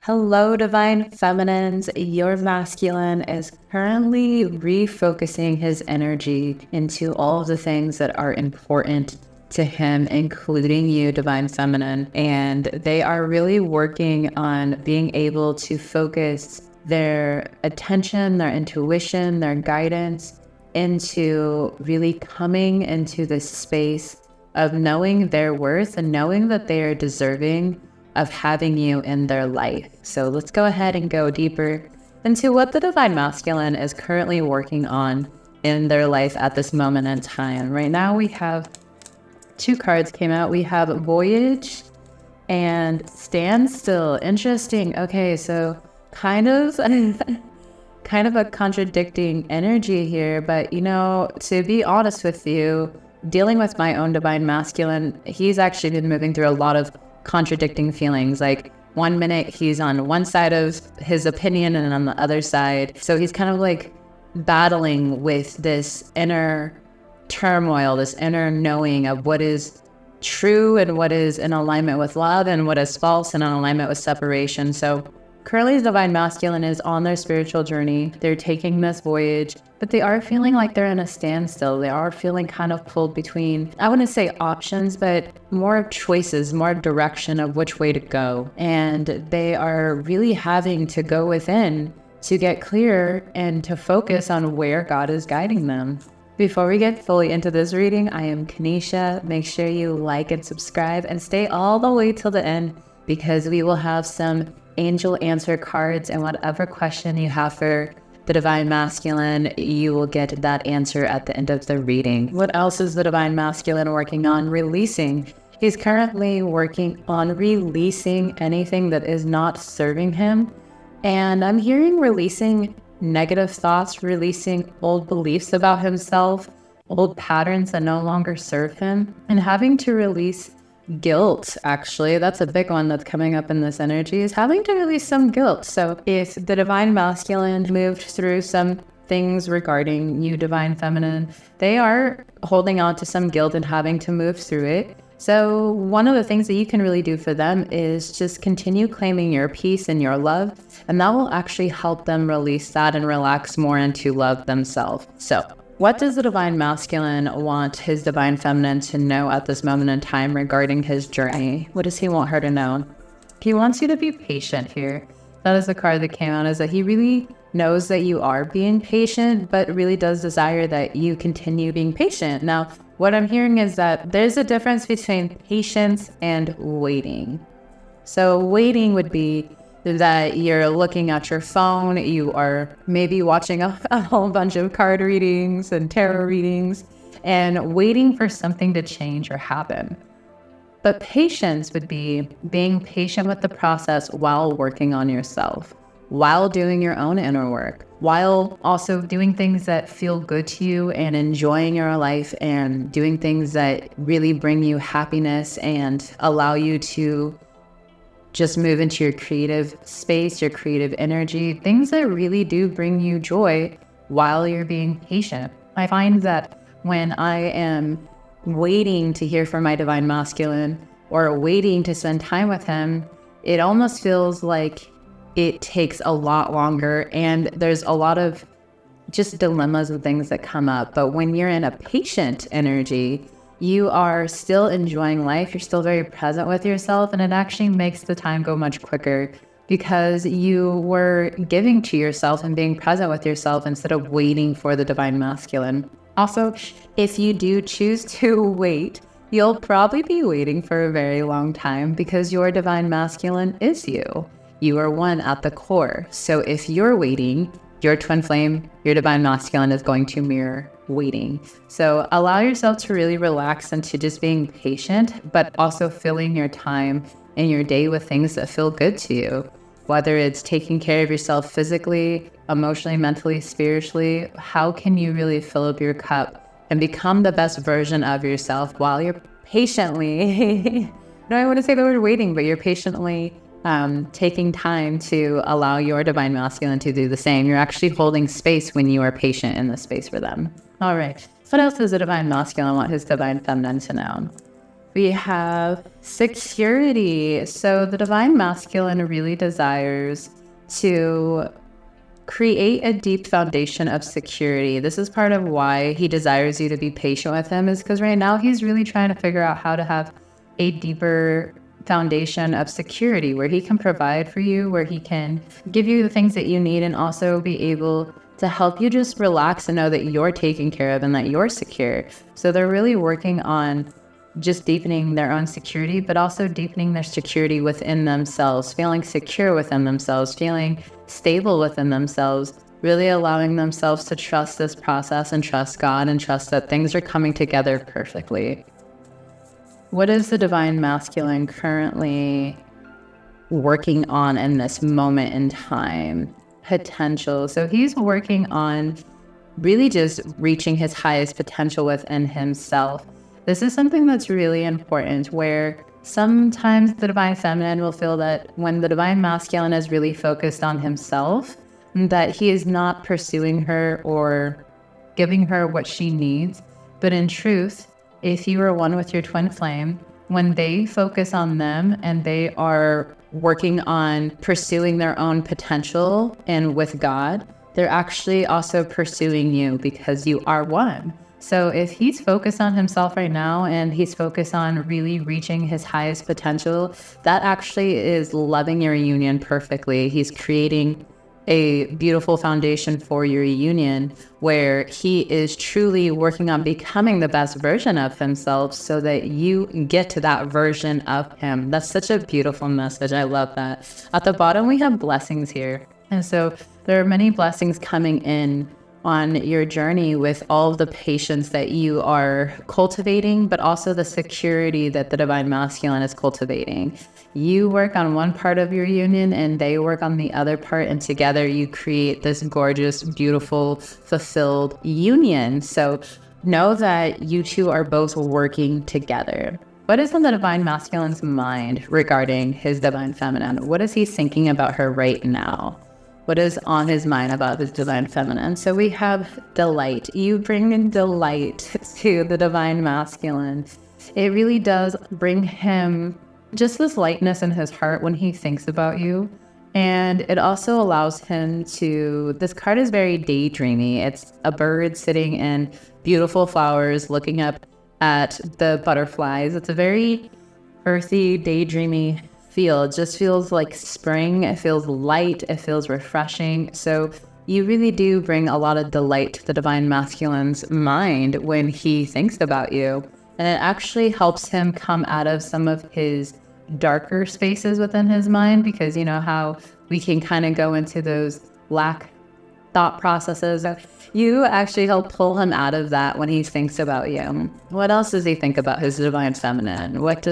Hello, Divine Feminines. Your masculine is currently refocusing his energy into all of the things that are important to him, including you, Divine Feminine. And they are really working on being able to focus their attention, their intuition, their guidance into really coming into this space of knowing their worth and knowing that they are deserving of having you in their life. So let's go ahead and go deeper into what the Divine Masculine is currently working on in their life at this moment in time. Right now we have two cards came out. We have Voyage and Standstill. Interesting. Okay, so kind of a contradicting energy here, but to be honest with you, dealing with my own Divine Masculine, he's actually been moving through a lot of contradicting feelings. Like 1 minute he's on one side of his opinion and on the other side. So he's kind of like battling with this inner turmoil, this inner knowing of what is true and what is in alignment with love and what is false and in alignment with separation. So currently the Divine Masculine is on their spiritual journey. They're taking this voyage, but they are feeling like they're in a standstill. They are feeling kind of pulled between, I wouldn't say options, but more choices, more direction of which way to go. And they are really having to go within to get clear and to focus on where God is guiding them. Before we get fully into this reading, I am Kanisha. Make sure you like and subscribe and stay all the way till the end, because we will have some angel answer cards, and whatever question you have for the Divine Masculine, you will get that answer at the end of the reading. What else is the Divine Masculine working on? Releasing. He's currently working on releasing anything that is not serving him. And I'm hearing releasing negative thoughts, releasing old beliefs about himself, old patterns that no longer serve him, and having to release guilt. Actually, that's a big one that's coming up in this energy, is having to release some guilt. So if the Divine Masculine moved through some things regarding you, Divine Feminine, they are holding on to some guilt and having to move through it. So one of the things that you can really do for them is just continue claiming your peace and your love, and that will actually help them release that and relax more into love themselves. So what does the Divine Masculine want his Divine Feminine to know at this moment in time regarding his journey? What does he want her to know? He wants you to be patient here. That is the card that came out, is that he really knows that you are being patient, but really does desire that you continue being patient. Now, what I'm hearing is that there's a difference between patience and waiting. So waiting would be that you're looking at your phone, you are maybe watching a whole bunch of card readings and tarot readings and waiting for something to change or happen. But patience would be being patient with the process while working on yourself, while doing your own inner work, while also doing things that feel good to you and enjoying your life and doing things that really bring you happiness and allow you to just move into your creative space, your creative energy, things that really do bring you joy while you're being patient. I find that when I am waiting to hear from my Divine Masculine or waiting to spend time with him, it almost feels like it takes a lot longer, and there's a lot of just dilemmas and things that come up. But when you're in a patient energy, you are still enjoying life, you're still very present with yourself, and it actually makes the time go much quicker because you were giving to yourself and being present with yourself instead of waiting for the Divine Masculine. Also, if you do choose to wait, you'll probably be waiting for a very long time because your Divine Masculine is you. You are one at the core. So if you're waiting, your twin flame, your Divine Masculine is going to mirror waiting. So allow yourself to really relax into just being patient, but also filling your time and your day with things that feel good to you. Whether it's taking care of yourself physically, emotionally, mentally, spiritually, how can you really fill up your cup and become the best version of yourself while you're patiently, no, I want to say the word waiting, but you're patiently taking time to allow your Divine Masculine to do the same. You're actually holding space when you are patient in the space for them. All right. What else does the Divine Masculine want his Divine Feminine to know? We have security. So the divine masculine really desires to create a deep foundation of security. This is part of why he desires you to be patient with him, is because right now he's really trying to figure out how to have a deeper foundation of security where he can provide for you, where he can give you the things that you need, and also be able to help you just relax and know that you're taken care of and that you're secure. So they're really working on just deepening their own security, but also deepening their security within themselves, feeling secure within themselves, feeling stable within themselves, really allowing themselves to trust this process and trust God and trust that things are coming together perfectly. What is the divine masculine currently working on in this moment in time? Potential. So he's working on really just reaching his highest potential within himself. This is something that's really important, where sometimes the divine feminine will feel that when the divine masculine is really focused on himself, that he is not pursuing her or giving her what she needs. But in truth, if you are one with your twin flame, when they focus on them and they are working on pursuing their own potential and with God, they're actually also pursuing you because you are one. So if he's focused on himself right now and he's focused on really reaching his highest potential, that actually is loving your union perfectly. He's creating a beautiful foundation for your union where he is truly working on becoming the best version of himself so that you get to that version of him. That's such a beautiful message. I love that. At the bottom, we have blessings here. And so there are many blessings coming in on your journey with all of the patience that you are cultivating, but also the security that the divine masculine is cultivating. You work on one part of your union and they work on the other part, and together you create this gorgeous, beautiful, fulfilled union. So know that you two are both working together. What is in the divine masculine's mind regarding his divine feminine? What is he thinking about her right now? What is on his mind about his divine feminine? So we have delight. You bring in delight to the divine masculine. It really does bring him just this lightness in his heart when he thinks about you. And it also allows him to, this card is very daydreamy. It's a bird sitting in beautiful flowers, looking up at the butterflies. It's a very earthy, daydreamy feel. It just feels like spring. It feels light. It feels refreshing. So you really do bring a lot of delight to the divine masculine's mind when he thinks about you. And it actually helps him come out of some of his darker spaces within his mind, because you know how we can kind of go into those lack thought processes. You actually help pull him out of that when he thinks about you. What else does he think about his divine feminine? What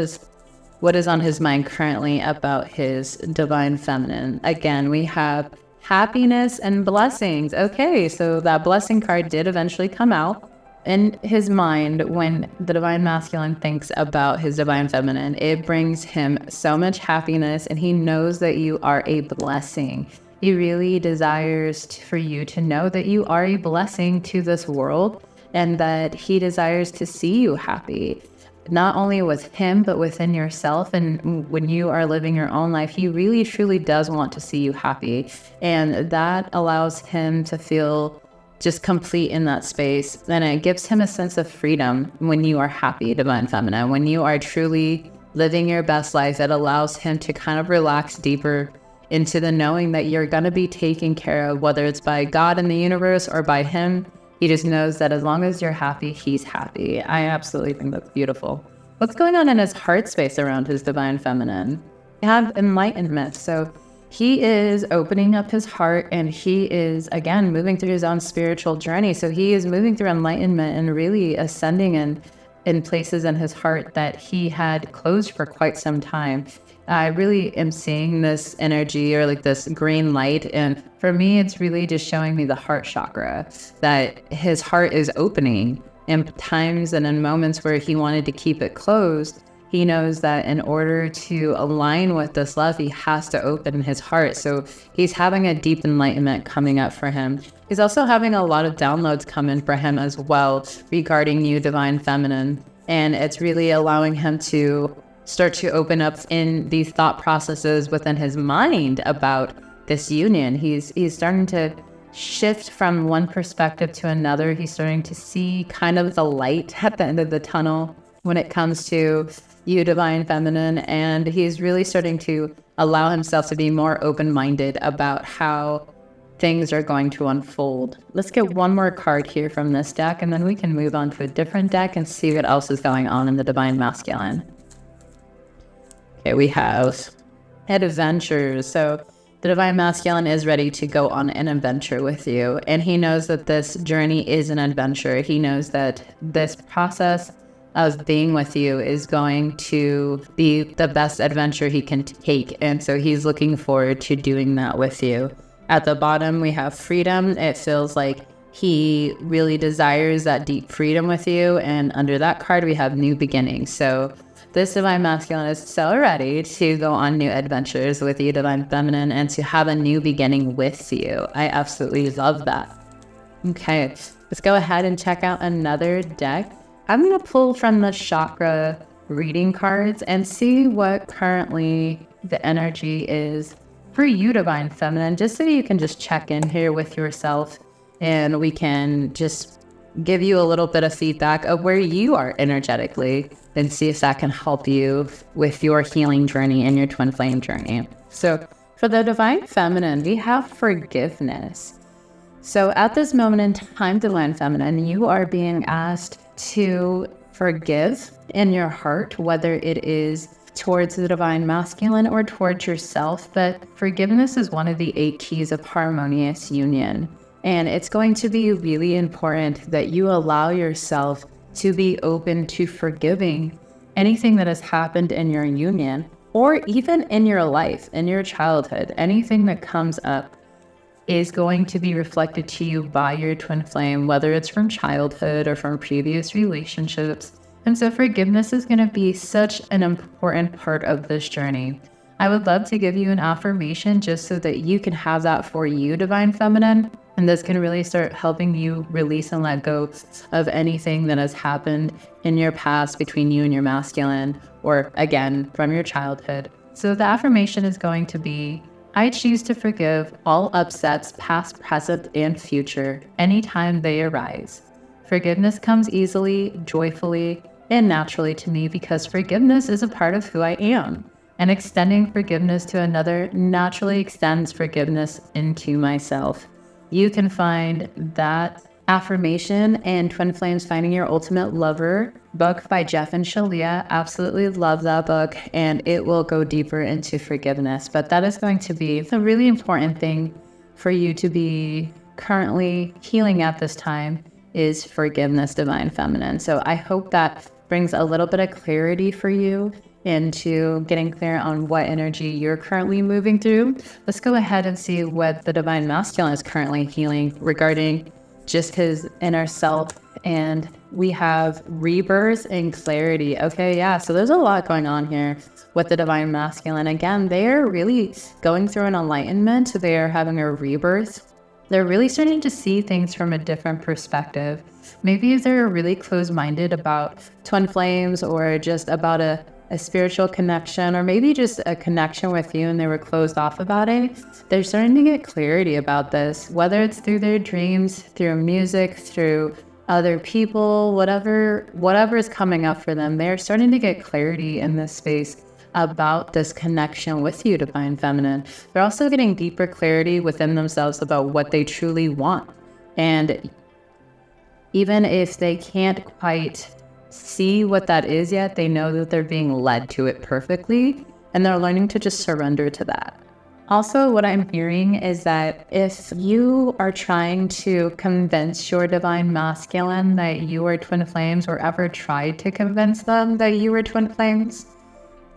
is on his mind currently about his divine feminine? Again, we have happiness and blessings. Okay, so that blessing card did eventually come out. In his mind, when the divine masculine thinks about his divine feminine, it brings him so much happiness, and he knows that you are a blessing. He really desires for you to know that you are a blessing to this world, and that he desires to see you happy, not only with him, but within yourself. And when you are living your own life, he really, truly does want to see you happy. And that allows him to feel just complete in that space. And it gives him a sense of freedom when you are happy, divine feminine. When you are truly living your best life, it allows him to kind of relax deeper into the knowing that you're going to be taken care of, whether it's by God in the universe or by him. He just knows that as long as you're happy, he's happy. I absolutely think that's beautiful. What's going on in his heart space around his divine feminine? We have enlightenment. So he is opening up his heart, and he is, again, moving through his own spiritual journey. So he is moving through enlightenment and really ascending in places in his heart that he had closed for quite some time. I really am seeing this energy, or like this green light. And for me, it's really just showing me the heart chakra, that his heart is opening in times and in moments where he wanted to keep it closed. He knows that in order to align with this love, he has to open his heart. So he's having a deep enlightenment coming up for him. He's also having a lot of downloads come in for him as well regarding you, divine feminine. And it's really allowing him to start to open up in these thought processes within his mind about this union. He's starting to shift from one perspective to another. He's starting to see kind of the light at the end of the tunnel when it comes to you, Divine Feminine, and he's really starting to allow himself to be more open-minded about how things are going to unfold. Let's get one more card here from this deck, and then we can move on to a different deck and see what else is going on in the Divine Masculine. Okay, we have adventures. So the Divine Masculine is ready to go on an adventure with you, and he knows that this journey is an adventure. He knows that this process of being with you is going to be the best adventure he can take, and so he's looking forward to doing that with you. At the bottom, we have freedom. It feels like he really desires that deep freedom with you, and under that card, we have new beginnings. So this Divine Masculine is so ready to go on new adventures with you, Divine Feminine, and to have a new beginning with you. I absolutely love that. Okay, let's go ahead and check out another deck. I'm going to pull from the chakra reading cards and see what currently the energy is for you, Divine Feminine, just so you can just check in here with yourself, and we can just give you a little bit of feedback of where you are energetically and see if that can help you with your healing journey and your twin flame journey. So for the Divine Feminine, we have forgiveness. So at this moment in time, Divine Feminine, you are being asked to forgive in your heart, whether it is towards the Divine Masculine or towards yourself. But forgiveness is one of the 8 keys of Harmonious Union. And it's going to be really important that you allow yourself to be open to forgiving anything that has happened in your union, or even in your life, in your childhood. Anything that comes up is going to be reflected to you by your twin flame, whether it's from childhood or from previous relationships. And so forgiveness is going to be such an important part of this journey. I would love to give you an affirmation just so that you can have that for you, Divine Feminine. And this can really start helping you release and let go of anything that has happened in your past between you and your masculine, or again, from your childhood. So the affirmation is going to be, I choose to forgive all upsets, past, present, and future, anytime they arise. Forgiveness comes easily, joyfully, and naturally to me because forgiveness is a part of who I am. And extending forgiveness to another naturally extends forgiveness into myself. You can find that affirmation in Twin Flames Finding Your Ultimate Lover book by Jeff and Shalia. Absolutely love that book, and it will go deeper into forgiveness. But that is going to be a really important thing for you to be currently healing at this time, is forgiveness, Divine Feminine. So I hope that brings a little bit of clarity for you into getting clear on what energy you're currently moving through. Let's go ahead and see what the Divine Masculine is currently healing regarding just his inner self. And we have rebirth and clarity. Okay, yeah, so there's a lot going on here with the Divine Masculine. Again, they are really going through an enlightenment. They are having a rebirth. They're really starting to see things from a different perspective. Maybe if they're really closed-minded about twin flames, or just about a spiritual connection, or maybe just a connection with you and they were closed off about it, they're starting to get clarity about this, whether it's through their dreams, through music, through other people, whatever is coming up for them. They're starting to get clarity in this space about this connection with you, Divine Feminine. They're also getting deeper clarity within themselves about what they truly want. And even if they can't quite see what that is yet, they know that they're being led to it perfectly, and they're learning to just surrender to that. Also, what I'm hearing is that if you are trying to convince your Divine Masculine that you are twin flames, or ever tried to convince them that you were twin flames,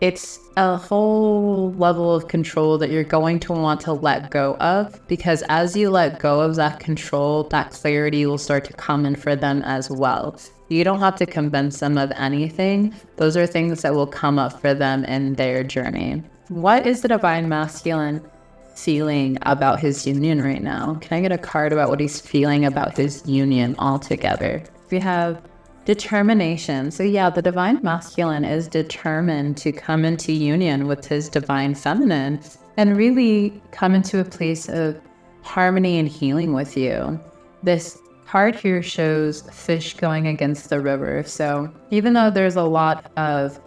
it's a whole level of control that you're going to want to let go of, because as you let go of that control, that clarity will start to come in for them as well. You don't have to convince them of anything. Those are things that will come up for them in their journey. What is the Divine Masculine feeling about his union right now? Can I get a card about what he's feeling about his union altogether? We have Determination. So yeah, the divine masculine is determined to come into union with his divine feminine and really come into a place of harmony and healing with you. This card here shows fish going against the river. So even though there's a lot of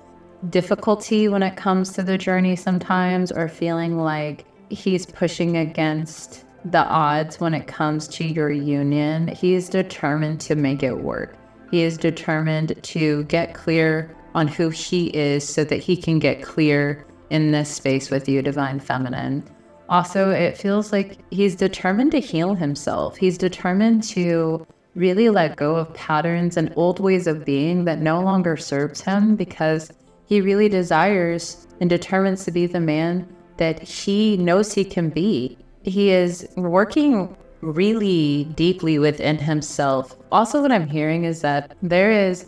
difficulty when it comes to the journey sometimes, or feeling like he's pushing against the odds when it comes to your union, he's determined to make it work. He is determined to get clear on who he is so that he can get clear in this space with you, divine feminine. Also, it feels like he's determined to heal himself. He's determined to really let go of patterns and old ways of being that no longer serves him, because he really desires and determines to be the man that he knows he can be. He is working really deeply within himself. Also, what I'm hearing is that there is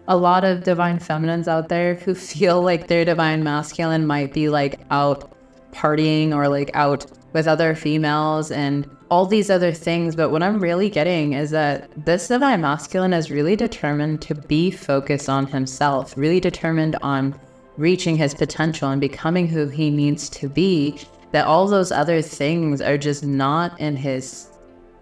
a lot of divine feminines out there who feel like their divine masculine might be like out partying or like out with other females and all these other things. But what I'm really getting is that this divine masculine is really determined to be focused on himself, really determined on reaching his potential and becoming who he needs to be, that all those other things are just not in his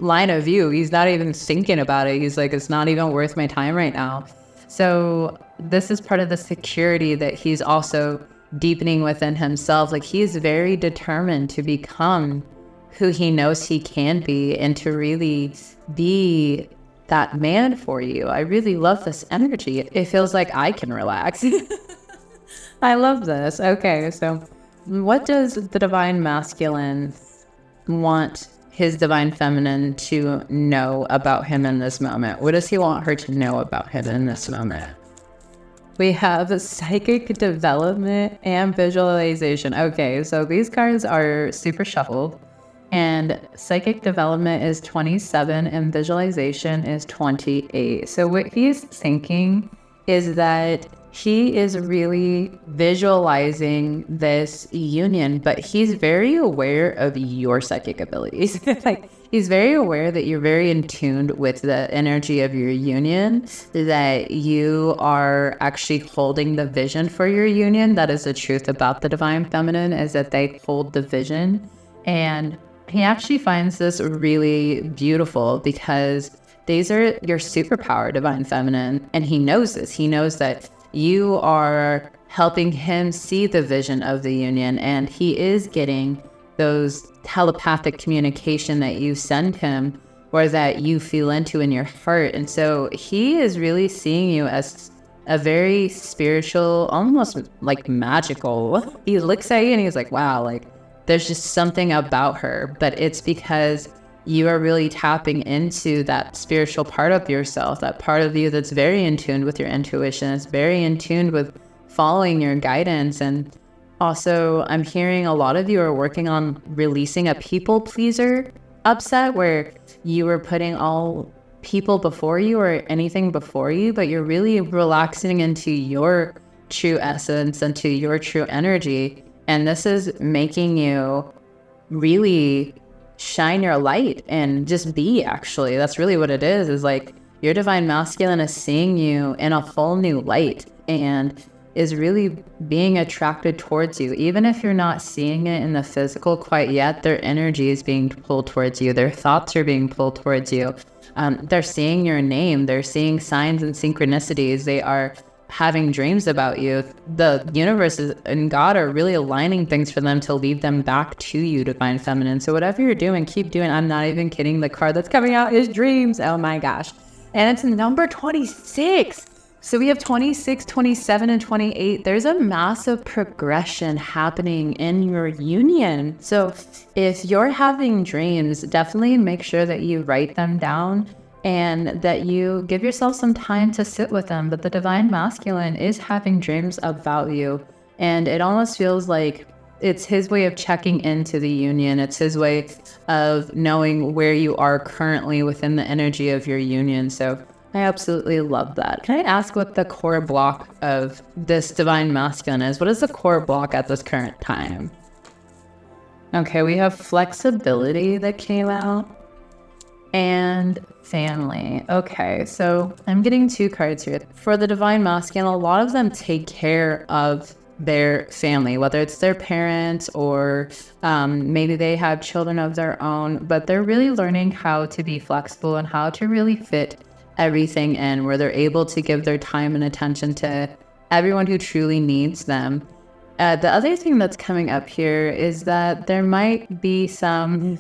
line of view. He's not even thinking about it. He's like, it's not even worth my time right now. So this is part of the security that he's also deepening within himself. Like, he's very determined to become who he knows he can be and to really be that man for you. I really love this energy. It feels like I can relax. I love this. Okay, so what does the divine masculine want his divine feminine to know about him in this moment? What does he want her to know about him in this moment? We have psychic development and visualization. Okay, so these cards are super shuffled, and psychic development is 27 and visualization is 28. So what he's thinking is that he is really visualizing this union, but he's very aware of your psychic abilities. Like, he's very aware that you're very in tune with the energy of your union, that you are actually holding the vision for your union. That is the truth about the divine feminine, is that they hold the vision. And he actually finds this really beautiful because these are your superpower, divine feminine. And he knows this. He knows that you are helping him see the vision of the union, and he is getting those telepathic communication that you send him or that you feel into in your heart. And so he is really seeing you as a very spiritual, almost like magical. He looks at you and he's like, wow, like there's just something about her. But it's because you are really tapping into that spiritual part of yourself, that part of you that's very in tune with your intuition. It's very in tune with following your guidance. And also, I'm hearing a lot of you are working on releasing a people pleaser upset, where you were putting all people before you or anything before you, but you're really relaxing into your true essence, into your true energy. And this is making you really shine your light and just be. Actually, that's really what it is like your divine masculine is seeing you in a whole new light and is really being attracted towards you. Even if you're not seeing it in the physical quite yet, their energy is being pulled towards you. Their thoughts are being pulled towards you. They're seeing your name. They're seeing signs and synchronicities. They are having dreams about you. The universe and God are really aligning things for them to lead them back to you, divine feminine. So whatever you're doing, keep doing. I'm not even kidding. The card that's coming out is dreams. Oh my gosh. And it's number 26. So we have 26, 27, and 28. There's a massive progression happening in your union. So if you're having dreams, definitely make sure that you write them down and that you give yourself some time to sit with them. But the divine masculine is having dreams about you. And it almost feels like it's his way of checking into the union. It's his way of knowing where you are currently within the energy of your union. So I absolutely love that. Can I ask what the core block of this divine masculine is? What is the core block at this current time? Okay, we have flexibility that came out. and family. Okay, so I'm getting 2 cards here. For the divine masculine, a lot of them take care of their family, whether it's their parents or maybe they have children of their own, but they're really learning how to be flexible and how to really fit everything in, where they're able to give their time and attention to everyone who truly needs them. The other thing that's coming up here is that there might be some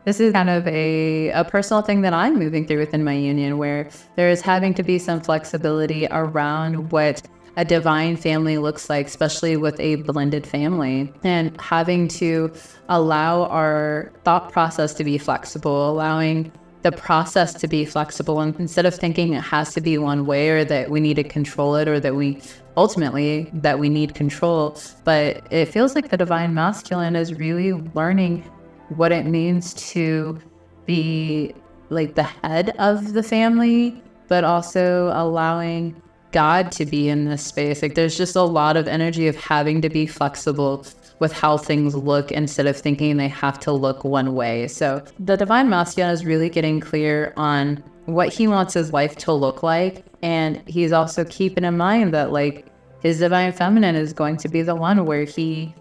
this is kind of a personal thing that I'm moving through within my union, where there is having to be some flexibility around what a divine family looks like, especially with a blended family, and having to allow our thought process to be flexible, allowing the process to be flexible. And instead of thinking it has to be one way, or that we need to control it, or that we ultimately that we need control, but it feels like the divine masculine is really learning what it means to be like the head of the family, but also allowing God to be in this space. Like there's just a lot of energy of having to be flexible with how things look instead of thinking they have to look one way. So the divine masculine is really getting clear on what he wants his life to look like. And he's also keeping in mind that like his divine feminine is going to be the one where he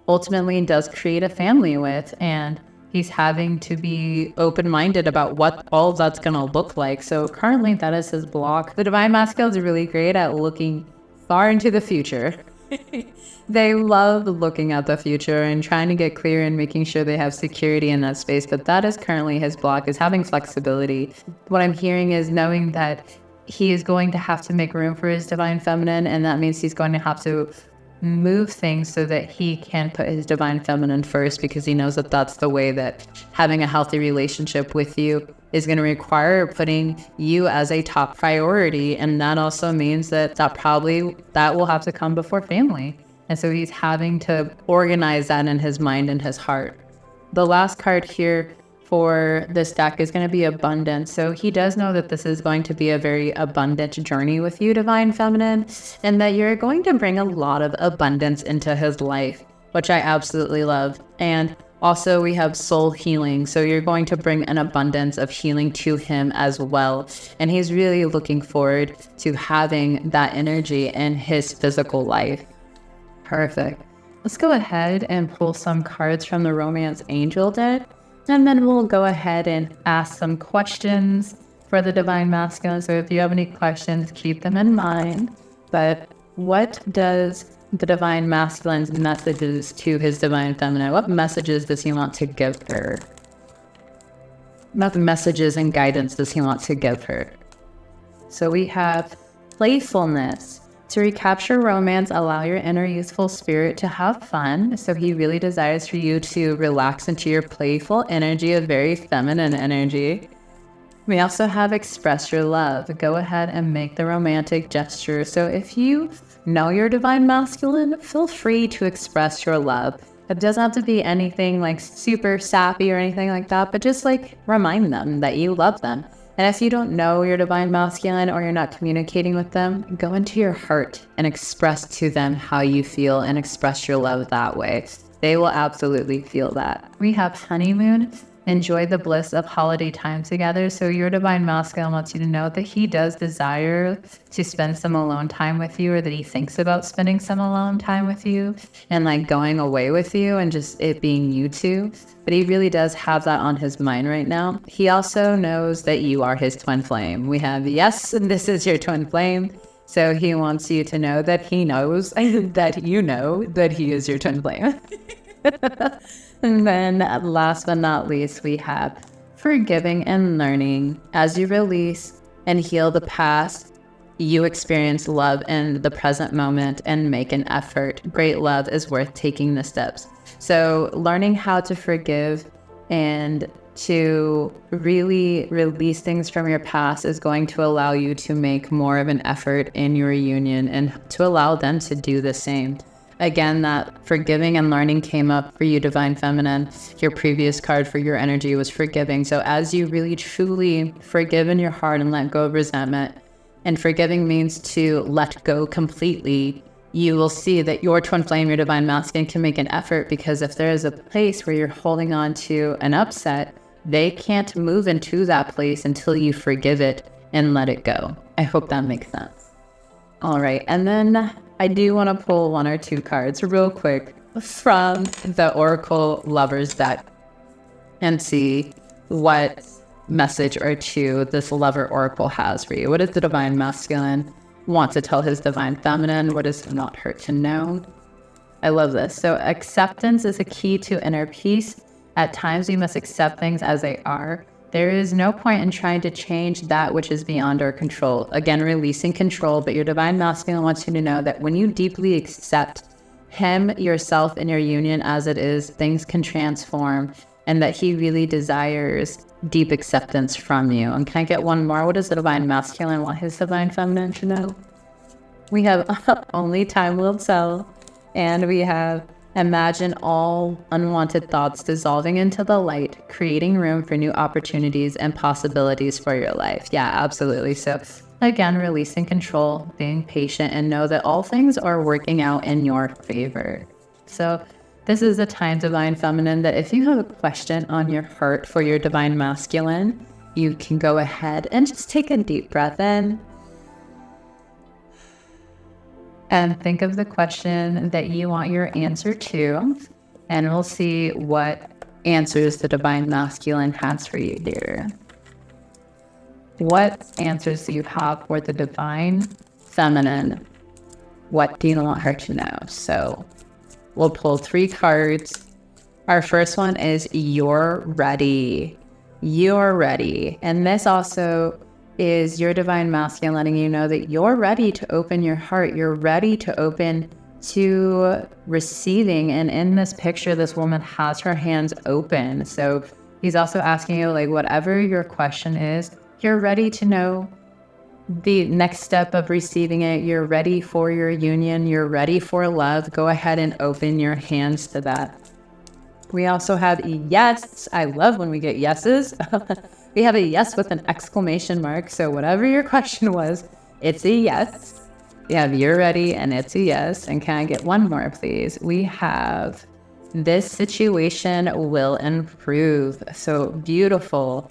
ultimately does create a family with, and he's having to be open-minded about what all of that's going to look like. So currently that is his block. The divine masculines are really great at looking far into the future. They love looking at the future and trying to get clear and making sure they have security in that space. But that is currently his block, is having flexibility. What I'm hearing is knowing that he is going to have to make room for his divine feminine, and that means he's going to have to move things so that he can put his divine feminine first, because he knows that that's the way that having a healthy relationship with you is going to require putting you as a top priority. And that also means that will have to come before family. And so he's having to organize that in his mind and his heart. The last card here for this deck is going to be abundance. So he does know that this is going to be a very abundant journey with you, divine feminine, and that you're going to bring a lot of abundance into his life, which I absolutely love. And also we have soul healing. So you're going to bring an abundance of healing to him as well. And he's really looking forward to having that energy in his physical life. Perfect. Let's go ahead and pull some cards from the Romance Angel deck. And then we'll go ahead and ask some questions for the divine masculine. So if you have any questions, keep them in mind. But what does the divine masculine's messages to his divine feminine? What messages does he want to give her? What messages and guidance does he want to give her? So we have playfulness. To recapture romance, allow your inner youthful spirit to have fun. So he really desires for you to relax into your playful energy, a very feminine energy. We also have express your love. Go ahead and make the romantic gesture. So if you know your divine masculine, feel free to express your love. It doesn't have to be anything like super sappy or anything like that, but just like remind them that you love them. And if you don't know your divine masculine, or you're not communicating with them, go into your heart and express to them how you feel and express your love that way. They will absolutely feel that. We have honeymoon. Enjoy the bliss of holiday time together. So your divine masculine wants you to know that he does desire to spend some alone time with you, or that he thinks about spending some alone time with you and like going away with you and just it being you two. But he really does have that on his mind right now. He also knows that you are his twin flame. We have, yes, this is your twin flame. So he wants you to know that he knows that you know that he is your twin flame. And then last but not least, we have forgiving and learning. As you release and heal the past, you experience love in the present moment and make an effort. Great love is worth taking the steps. So learning how to forgive and to really release things from your past is going to allow you to make more of an effort in your union and to allow them to do the same. Again, that forgiving and learning came up for you, divine feminine. Your previous card for your energy was forgiving. So as you really truly forgive in your heart and let go of resentment, and forgiving means to let go completely, you will see that your twin flame, your divine masculine, can make an effort, because if there is a place where you're holding on to an upset, they can't move into that place until you forgive it and let it go. I hope that makes sense. All right. And then I do want to pull 1 or 2 cards real quick from the Oracle Lovers deck and see what message or 2 this Lover Oracle has for you. What does the Divine Masculine want to tell his Divine Feminine? What does it not hurt to know? I love this. So acceptance is a key to inner peace. At times, we must accept things as they are. There is no point in trying to change that which is beyond our control. Again, releasing control, but your Divine Masculine wants you to know that when you deeply accept him, yourself, and your union as it is, things can transform, and that he really desires deep acceptance from you. And can I get one more? What does the Divine Masculine want his Divine Feminine to know? We have only time will tell, and we have imagine all unwanted thoughts dissolving into the light, creating room for new opportunities and possibilities for your life. Yeah, absolutely. So again, releasing control, being patient, and know that all things are working out in your favor. So this is a time, Divine Feminine, that if you have a question on your heart for your Divine Masculine, you can go ahead and just take a deep breath in and think of the question that you want your answer to, and we'll see what answers the Divine Masculine has for you here. What answers do you have for the Divine Feminine? What do you want her to know? So we'll pull 3 cards. Our first one is you're ready. You're ready. And this also is your Divine Masculine letting you know that you're ready to open your heart. You're ready to open to receiving. And in this picture, this woman has her hands open. So he's also asking you, like, whatever your question is, you're ready to know the next step of receiving it. You're ready for your union. You're ready for love. Go ahead and open your hands to that. We also have yes. I love when we get yeses. We have a yes with an exclamation mark. So whatever your question was, it's a yes. We have you're ready and it's a yes. And can I get one more, please? We have this situation will improve. So beautiful.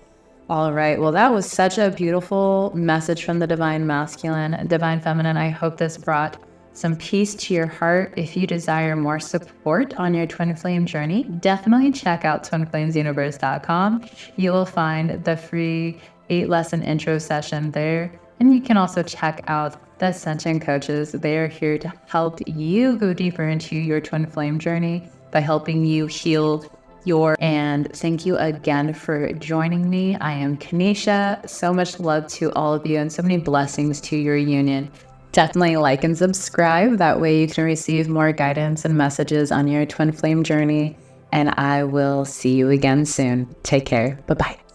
All right. Well, that was such a beautiful message from the Divine Masculine. Divine Feminine, I hope this brought some peace to your heart. If you desire more support on your twin flame journey, definitely check out twinflamesuniverse.com. You will find the free 8-lesson intro session there. And you can also check out the Ascension Coaches. They are here to help you go deeper into your twin flame journey by helping you heal and thank you again for joining me. I am Kanisha. So much love to all of you and so many blessings to your union. Definitely like and subscribe. That way you can receive more guidance and messages on your twin flame journey. And I will see you again soon. Take care. Bye-bye.